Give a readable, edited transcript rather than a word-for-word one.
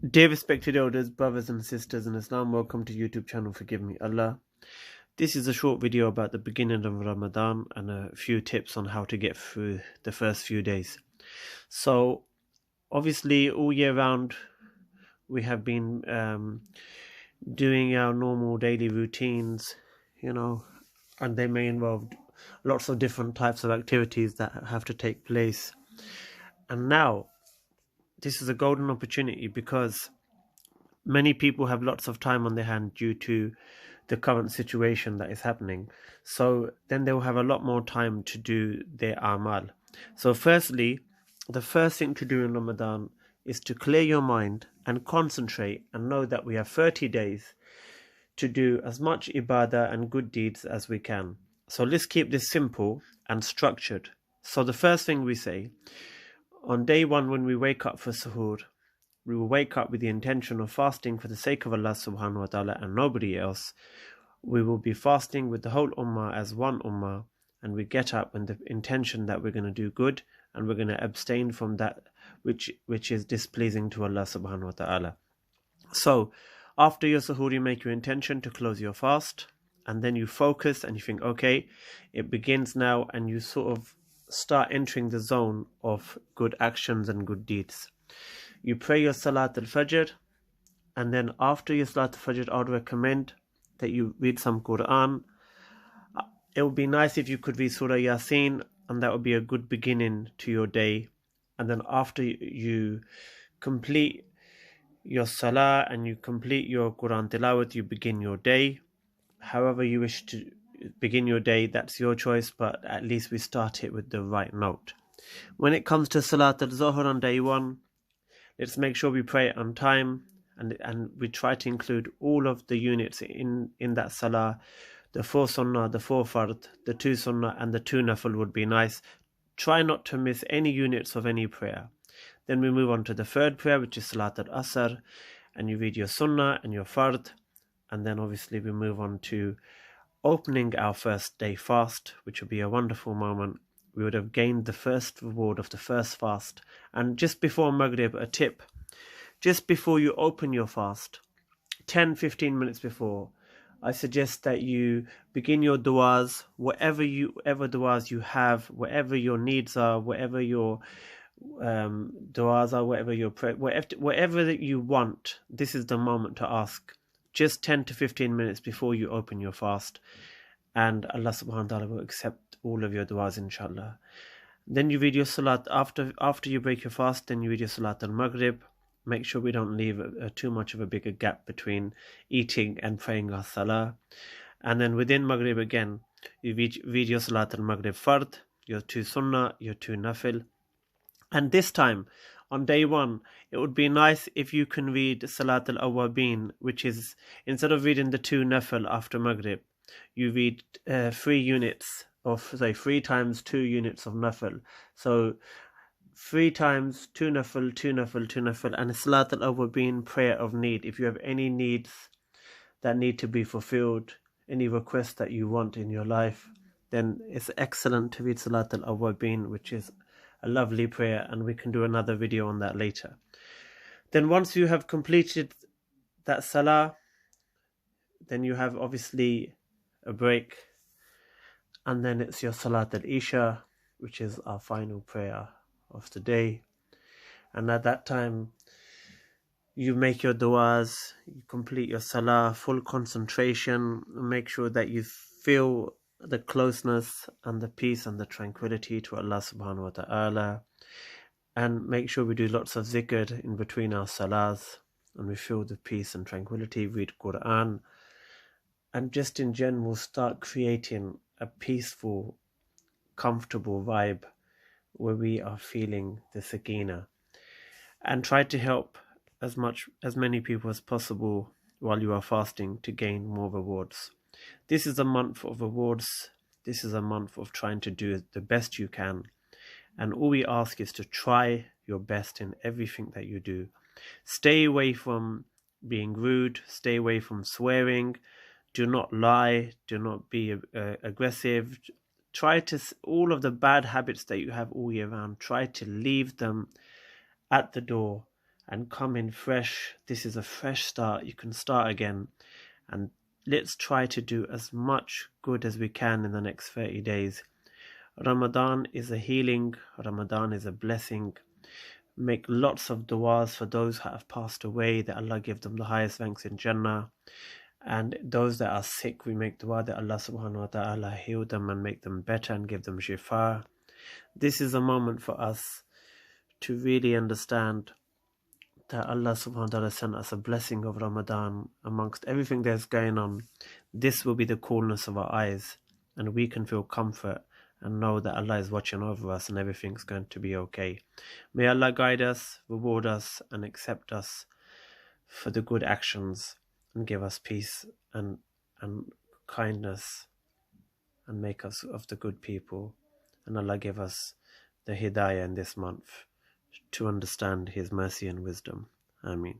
Dear respected elders, brothers and sisters in Islam, welcome to YouTube channel Forgive Me Allah. This is a short video about the beginning of Ramadan and a few tips on how to get through the first few days. So obviously all year round we have been doing our normal daily routines, and they may involve lots of different types of activities that have to take place. And now this is a golden opportunity because many people have lots of time on their hand due to the current situation that is happening. So then they'll have a lot more time to do their amal. So firstly, the first thing to do in Ramadan is to clear your mind and concentrate and know that we have 30 days to do as much ibadah and good deeds as we can. So let's keep this simple and structured. So the first thing we say, on day one when we wake up for suhoor, we will wake up with the intention of fasting for the sake of Allah subhanahu wa ta'ala and nobody else. We will be fasting with the whole ummah as one ummah, and we get up with the intention that we're going to do good and we're going to abstain from that which is displeasing to Allah subhanahu wa ta'ala. So after your suhoor, you make your intention to close your fast, and then you focus and you think, okay, it begins now, and you sort of start entering the zone of good actions and good deeds. You pray your Salat al-Fajr, and then after your Salat al-Fajr, I would recommend that you read some Quran. It would be nice if you could read Surah Yasin, and that would be a good beginning to your day. And then after you complete your Salah and you complete your Quran Tilawat, you begin your day. However you wish to begin your day, that's your choice, but at least we start it with the right note. When it comes to Salat al-Zuhr on day one, let's make sure we pray it on time, and we try to include all of the units in that salah. The 4 sunnah, the 4 fard, the 2 sunnah and the 2 nafil would be nice. Try not to miss any units of any prayer. Then we move on to the third prayer, which is Salat al-Asr, and you read your sunnah and your fard. And then obviously we move on to opening our first day fast, which will be a wonderful moment. We would have gained the first reward of the first fast. And just before Maghrib, a tip, just before you open your fast, 10-15 minutes before, I suggest that you begin your du'as, whatever du'as you have, whatever your needs are, whatever your du'as are, whatever your whatever that you want, this is the moment to ask. Just 10-15 minutes before you open your fast, and Allah subhanahu wa ta'ala will accept all of your du'as, inshallah. Then you read your salat after you break your fast. Then you read your Salat al-Maghrib. Make sure we don't leave too much of a bigger gap between eating and praying our salah. And then within Maghrib again, you read your Salat al-Maghrib fard, your 2 sunnah, your 2 nafil. And this time, on day one, it would be nice if you can read Salat al-Awwabin, which is, instead of reading the 2 nafil after Maghrib, you read 3 times 2 units of nafil. So 3 times 2 nafil, 2 nafil, 2 nafil, and Salat al-Awwabin, prayer of need. If you have any needs that need to be fulfilled, any requests that you want in your life, then it's excellent to read Salat al-Awwabin, which is a lovely prayer, and we can do another video on that later. Then once you have completed that salah, then you have obviously a break, and then it's your Salat al-Isha, which is our final prayer of the day. And at that time, you make your du'as, you complete your salah, full concentration, make sure that you feel the closeness and the peace and the tranquility to Allah subhanahu wa ta'ala, and make sure we do lots of zikr in between our salahs, and we feel the peace and tranquility, read Quran, and just in general start creating a peaceful, comfortable vibe where we are feeling the sakina, and try to help as many people as possible while you are fasting to gain more rewards. This is a month of rewards. This is a month of trying to do the best you can, and all we ask is to try your best in everything that you do. Stay away from being rude, stay away from swearing, do not lie, do not be aggressive. Try to, all of the bad habits that you have all year round, try to leave them at the door and come in fresh. This is a fresh start. You can start again, and let's try to do as much good as we can in the next 30 days. Ramadan is a healing. Ramadan is a blessing. Make lots of du'as for those that have passed away, that Allah give them the highest ranks in Jannah. And those that are sick, we make dua that Allah subhanahu wa ta'ala heal them and make them better and give them shifa. This is a moment for us to really understand that Allah subhanahu wa ta'ala sent us a blessing of Ramadan amongst everything that's going on. This will be the coolness of our eyes, and we can feel comfort and know that Allah is watching over us and everything's going to be okay. May Allah guide us, reward us, and accept us for the good actions, and give us peace and kindness, and make us of the good people. And Allah give us the hidayah in this month to understand His mercy and wisdom. Ameen.